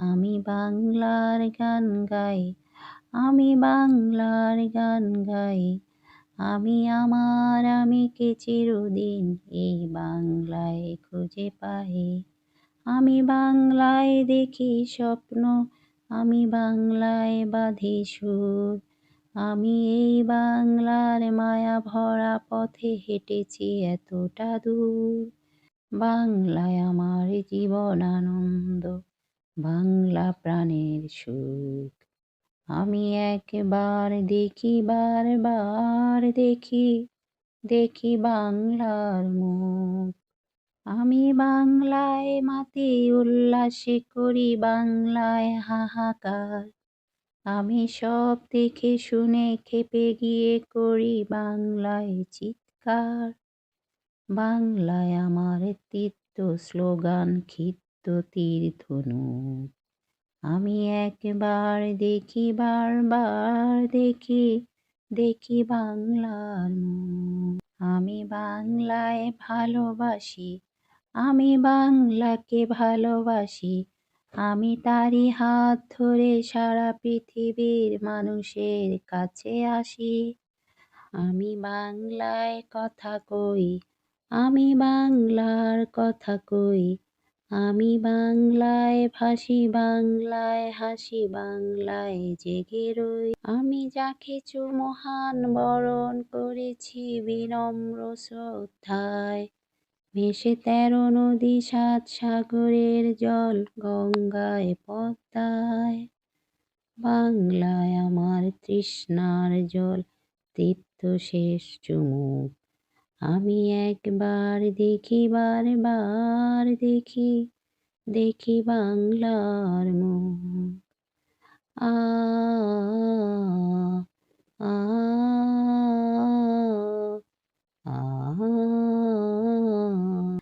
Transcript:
আমি বাংলার গান গাই, আমি বাংলার গান গাই। আমি আমার আমিকে চিরদিন এই বাংলায় খুঁজে পাই। আমি বাংলায় দেখি স্বপ্ন, আমি বাংলায় বাঁধি সুর। আমি এই বাংলার মায়া ভরা পথে হেঁটেছি এতটা দূর। বাংলায় আমার জীবন আনন্দ, বাংলা প্রাণের সুখ। আমি একবার দেখি, বারবার দেখি, দেখি বাংলার মুখ। আমি বাংলায় মাতি উল্লাসে করি বাংলায় হাহাকার। আমি সব দেখে শুনে খেপে গিয়ে করি বাংলায় চিৎকার। বাংলায় আমার তীর্থ স্লোগান, ক্ষিপ্ত তীর ধনুক। আমি একবার দেখি, বারবার দেখি, দেখি বাংলার মুখ। আমি বাংলায় ভালোবাসি, আমি বাংলাকে ভালোবাসি। আমি তারই হাত ধরে সারা পৃথিবীর মানুষের কাছে আসি। আমি বাংলায় কথা কই, আমি বাংলার কথা কই। আমি বাংলায় ভাসি, বাংলায় হাসি, বাংলায় জেগে রই। আমি যাকে মহান বরণ করেছি বিনম্র শ্রদ্ধায়। ভেসে 13 নদী 7 সাগরের জল, গঙ্গায় পদ্মায়। বাংলায় আমার তৃষ্ণার জল, তীর্থ শেষ চুমুক। আমি একবার দেখি, বারবার দেখি, দেখি বাংলার মুখ। আ